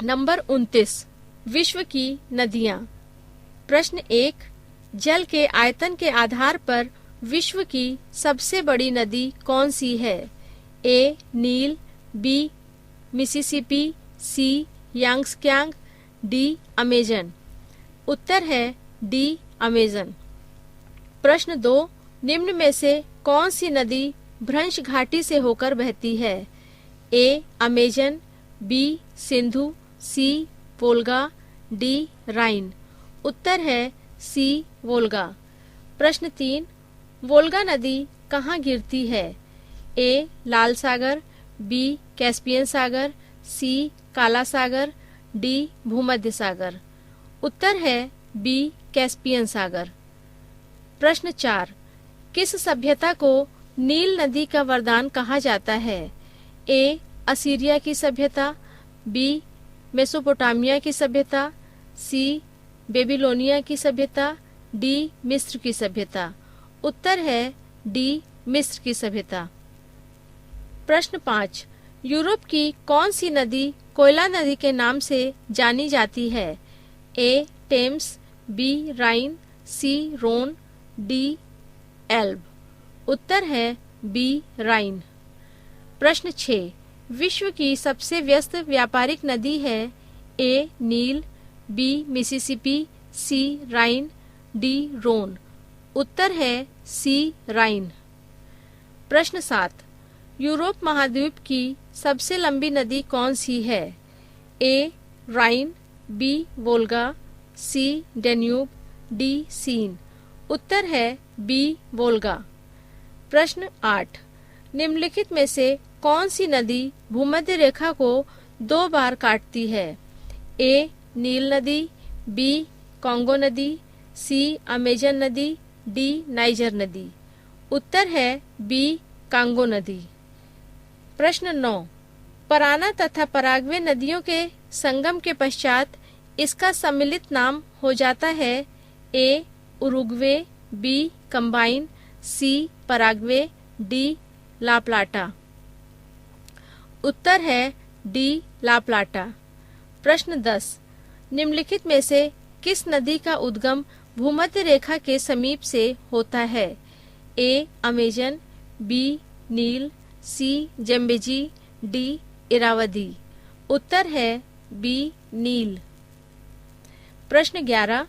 Number 29, विश्व की नदियां। प्रश्न 1, जल के आयतन के आधार पर विश्व की सबसे बड़ी नदी कौन सी है? ए. नील, बी. मिसिसिपी, सी. यांग्त्से, डी. अमेजन। उत्तर है डी. अमेजन। प्रश्न 2, निम्न में से कौन सी नदी भ्रंश घाटी से होकर बहती है? A. Amazon, B. Sindhu, C. Volga, D. Rhine. उत्तर है सी. वोल्गा। प्रश्न 3, वोल्गा नदी कहाँ गिरती है? ए. लाल सागर, बी. कैस्पियन सागर, सी. काला सागर, डी. भूमध्य सागर। उत्तर है बी. कैस्पियन सागर। प्रश्न 4, किस सभ्यता को नील नदी का वरदान कहा जाता है? ए. असीरिया की सभ्यता, बी. मेसोपोटामिया की सभ्यता, सी. बेबीलोनिया की सभ्यता, डी. मिस्र की सभ्यता। उत्तर है डी. मिस्र की सभ्यता। प्रश्न 5, यूरोप की कौन सी नदी कोयला नदी के नाम से जानी जाती है? A. Thames, B. Rhine, C. Rhone, D. Elbe. उत्तर है बी. राइन। प्रश्न 6, विश्व की सबसे व्यस्त व्यापारिक नदी है? ए. नील, बी. मिसिसिपी, सी. Rhine, D. रोन। उत्तर है सी. राइन। प्रश्न 7, यूरोप महाद्वीप की सबसे लंबी नदी कौन सी है? A. Rhine, B. Volga, C. Danube, D. Seine. उत्तर है बी. वोल्गा। प्रश्न 8, निम्नलिखित में से कौन सी नदी भूमध्य रेखा को 2 बार काटती है? ए. नील नदी, बी. कांगो नदी, सी. अमेजन नदी, डी. नाइजर नदी। उत्तर है बी. कांगो नदी। प्रश्न 9, पराना तथा पराग्वे नदियों के संगम के पश्चात इसका सम्मिलित नाम हो जाता है? A. Uruguay, B. Combine, C. Paraguay, D. La Plata. उत्तर है डी. ला प्लाटा। प्रश्न 10, निम्नलिखित में से किस नदी का उद्गम भूमध्य रेखा के समीप से होता है? ए. Amazon, B. नील, सी. Zambezi, D. इरावदी। उत्तर है बी. नील। प्रश्न 11,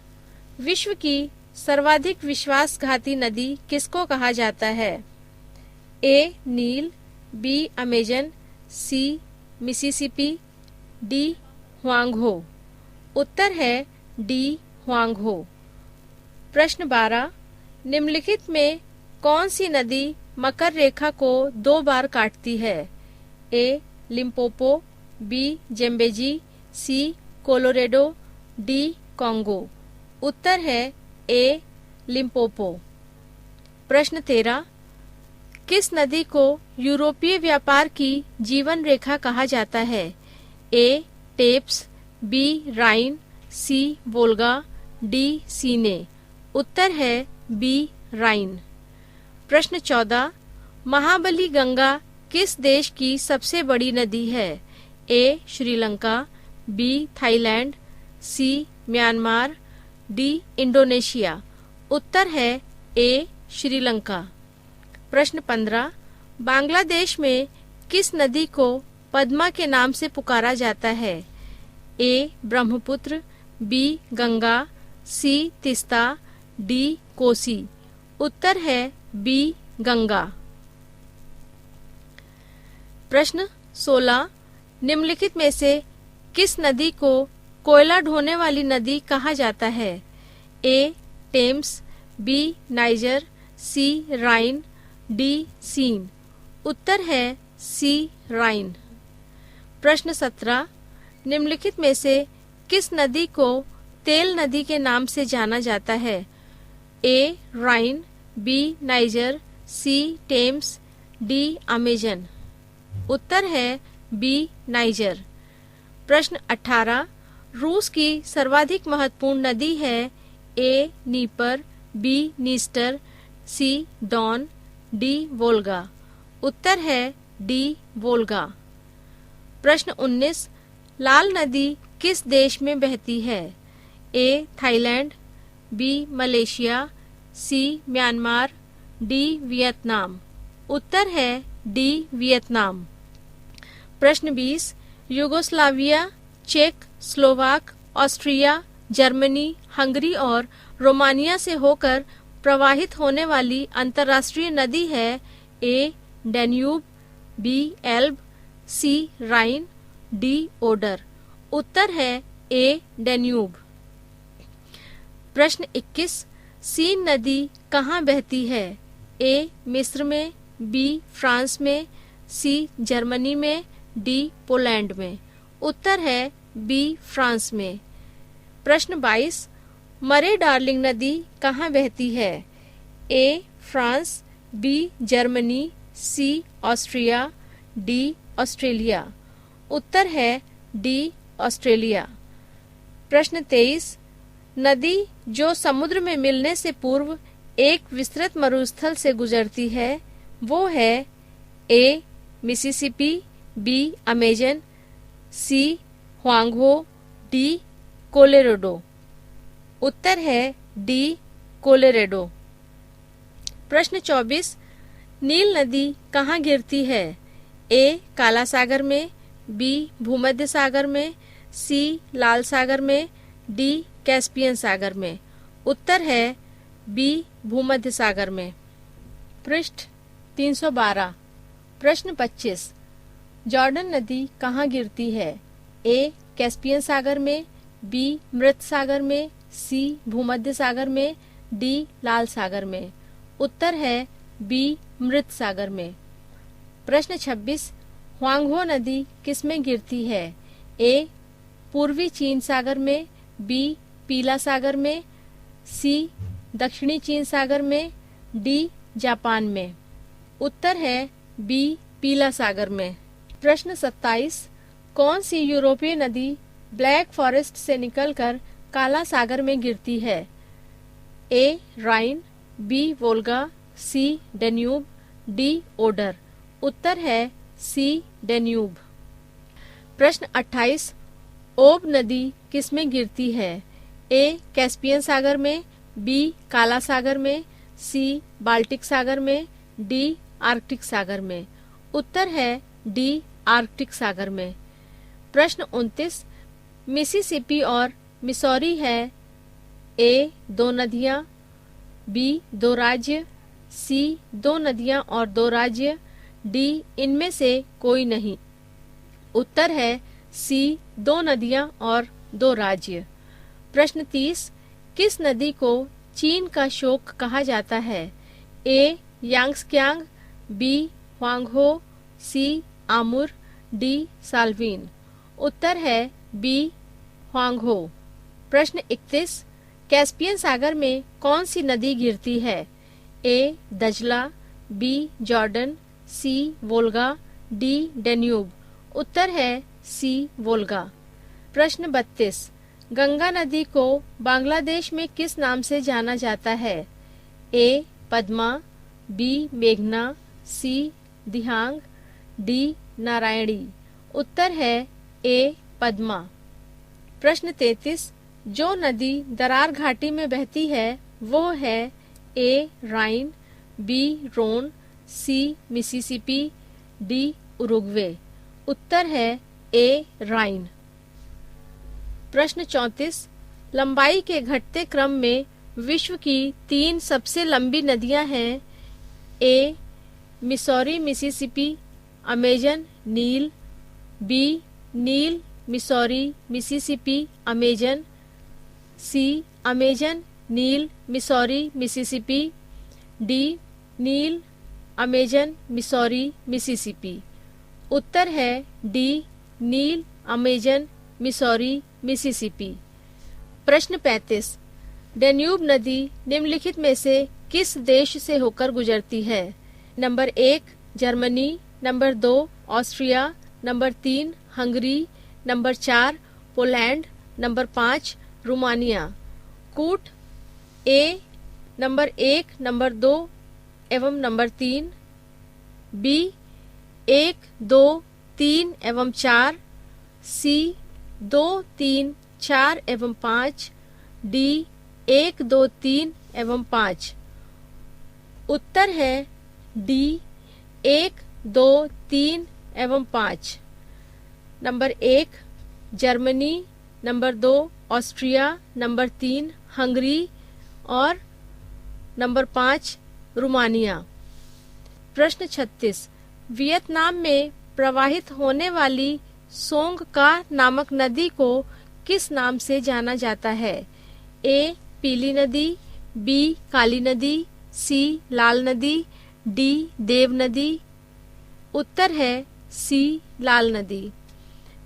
विश्व की सर्वाधिक विश्वासघाती नदी किसको कहा जाता है? ए. नील, B. Amazon, C. Mississippi, D. Huang Ho. उत्तर है डी. हुआंगहो। प्रश्न 12, निम्नलिखित में कौन सी नदी मकर रेखा को 2 बार काटती है? A. Limpopo, B. Zambezi, C. Colorado, D. Congo. उत्तर है ए. लिम्पोपो। प्रश्न 13, किस नदी को यूरोपीय व्यापार की जीवन रेखा कहा जाता है? A. Thames, B. Rhine, C. Volga, D. Seine. उत्तर है बी. राइन। प्रश्न 14, महाबली गंगा किस देश की सबसे बड़ी नदी है? A. Sri Lanka, B. Thailand, C. Myanmar, D. Indonesia. उत्तर है ए. श्रीलंका। प्रश्न 15, बांग्लादेश में किस नदी को पद्मा के नाम से पुकारा जाता है? ए. ब्रह्मपुत्र, बी. गंगा, सी. तिस्ता, डी. कोसी। उत्तर है बी. गंगा। प्रश्न 16, निम्नलिखित में से किस नदी को कोयला ढोने वाली नदी कहा जाता है? A. Thames, B. Niger, C. Rhine, D. Seine. उत्तर है सी. राइन। प्रश्न 17, निम्नलिखित में से किस नदी को तेल नदी के नाम से जाना जाता है? A. Rhine, B. Niger, C. Thames, D. Amazon. उत्तर है बी. नाइजर। प्रश्न 18, रूस की सर्वाधिक महत्वपूर्ण नदी है? A. Dnieper, B. Dniester, C. Don, D. Volga. उत्तर है डी. वोल्गा। प्रश्न 19, लाल नदी किस देश में बहती है? A Thailand, B Malaysia, C Myanmar, D Vietnam. उत्तर है डी वियतनाम। प्रश्न 20 यूगोस्लाविया, चेक, स्लोवाक, ऑस्ट्रिया, जर्मनी, हंगरी और रोमानिया से होकर प्रवाहित होने वाली अंतर्राष्ट्रीय नदी है? A Danube, B Elbe, C Rhine, D Oder. उत्तर है ए डैन्यूब। प्रश्न 21 सीन नदी कहाँ बहती है? ए मिस्र में, बी फ्रांस में, सी जर्मनी में, डी पोलैंड में। उत्तर है बी फ्रांस में। प्रश्न 22 मरे डार्लिंग नदी कहाँ बहती है? A France, B Germany, C Austria, D Australia. उत्तर है डी ऑस्ट्रेलिया। प्रश्न 23 नदी जो समुद्र में मिलने से पूर्व एक विस्तृत मरुस्थल से गुजरती है वो है? ए मिसिसिपी, बी अमेजन, सी हुआंगहो, डी कोलोराडो। उत्तर है डी कोलोराडो। प्रश्न 24 नील नदी कहाँ गिरती है? ए काला सागर में, बी भूमध्य सागर में, सी लाल सागर में, डी कैस्पियन सागर में। उत्तर है बी भूमध्य सागर में। पृष्ठ 312 प्रश्न 25 जॉर्डन नदी कहाँ गिरती है? ए कैस्पियन सागर में, बी मृत सागर में, सी भूमध्य सागर में, डी लाल सागर में। उत्तर है बी मृत सागर में। प्रश्न 26 हुआंगहो नदी किसमें गिरती है? ए पूर्वी चीन सागर में, बी पीला सागर में, सी दक्षिणी चीन सागर में, डी जापान में। उत्तर है बी पीला सागर में। प्रश्न 27 कौन सी यूरोपीय नदी ब्लैक फॉरेस्ट से निकलकर काला सागर में गिरती है? A Rhine, B Volga, C Danube, D Oder. उत्तर है सी डैन्यूब। प्रश्न 28 ओब नदी किसमें गिरती है? ए कैस्पियन सागर में, बी काला सागर में, सी बाल्टिक सागर में, डी आर्कटिक सागर में। उत्तर है डी आर्कटिक सागर में। प्रश्न 29 मिसिसिपी और मिसौरी है? ए 2 नदियां, बी 2 राज्य, सी 2 नदियां और 2 राज्य, डी इनमें से कोई नहीं। उत्तर है सी 2 नदियां और 2 राज्य। प्रश्न 30 किस नदी को चीन का शोक कहा जाता है? ए यांग्स्कियांग, बी हुआंगहो, सी आमुर, डी साल्वीन। उत्तर है बी हुआंगहो। प्रश्न 31 कैस्पियन सागर में कौन सी नदी गिरती है? ए दजला, बी जॉर्डन, सी वोल्गा, डी डैन्यूब। उत्तर है सी वोल्गा। प्रश्न 32 गंगा नदी को बांग्लादेश में किस नाम से जाना जाता है? ए पद्मा, बी मेघना, सी दिहांग, डी नारायणी। उत्तर है ए पद्मा। प्रश्न 33 जो नदी दरार घाटी में बहती है वो है? A Rhine, B Ron, C Mississippi, D Uruguay. उत्तर है ए राइन। प्रश्न 34 लंबाई के घटते क्रम में विश्व की 3 सबसे लंबी नदियां हैं? ए मिसौरी मिसिसिपी, अमेजन, नील, B Neil Missouri Mississippi Amazon, सी अमेजन नील मिसौरी मिसिसिपी, डी नील अमेजन मिसौरी मिसिसिपी। उत्तर है डी नील अमेजन मिसौरी मिसिसिपी। प्रश्न 35 डैन्यूब नदी निम्नलिखित में से किस देश से होकर गुजरती है? Number 1 Germany, number 2 Austria, number 3 Hungary, number 4 Poland, number 5 Romania. कूट ए नंबर 1, नंबर 2 एवं नंबर 3, बी 1, 2, 3 एवं 4, सी 2, 3, 4 एवं 5, डी 1, 2, 3 एवं 5। उत्तर है डी 1, 2, 3 एवं 5। Number 1 Germany, number 2 Austria, number 3 Hungary और नंबर 5 रोमानिया। प्रश्न 36 वियतनाम में प्रवाहित होने वाली सोंग का नामक नदी को किस नाम से जाना जाता है? ए पीली नदी, बी काली नदी, सी लाल नदी, डी देव नदी। उत्तर है सी लाल नदी।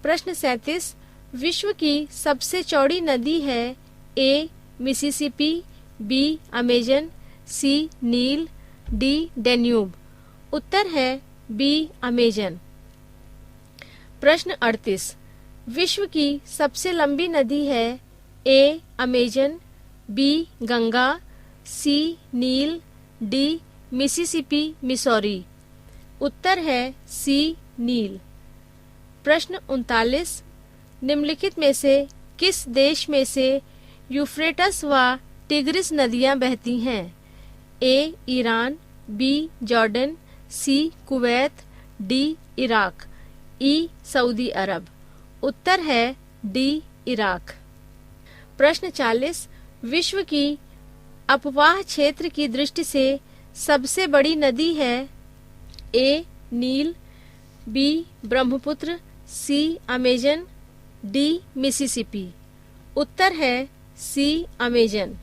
प्रश्न 37 विश्व की सबसे चौड़ी नदी है? ए मिसिसिपी, बी अमेजन, सी नील, डी डेन्यूब। उत्तर है बी अमेजन। प्रश्न 38 विश्व की सबसे लंबी नदी है? A Amazon, B Ganga, C nil, D Mississippi Missouri. उत्तर है सी नील। प्रश्न 39 निम्नलिखित में से किस देश में से यूफ्रेटस व टिग्रिस नदियां बहती हैं? ए ईरान, बी जॉर्डन, सी कुवैत, डी इराक, ई सऊदी अरब। उत्तर है डी इराक। प्रश्न 40 विश्व की अपवाह क्षेत्र की दृष्टि से सबसे बड़ी नदी है? ए नील, बी ब्रह्मपुत्र, सी अमेजन, डी मिसिसिपी। उत्तर है सी अमेजन।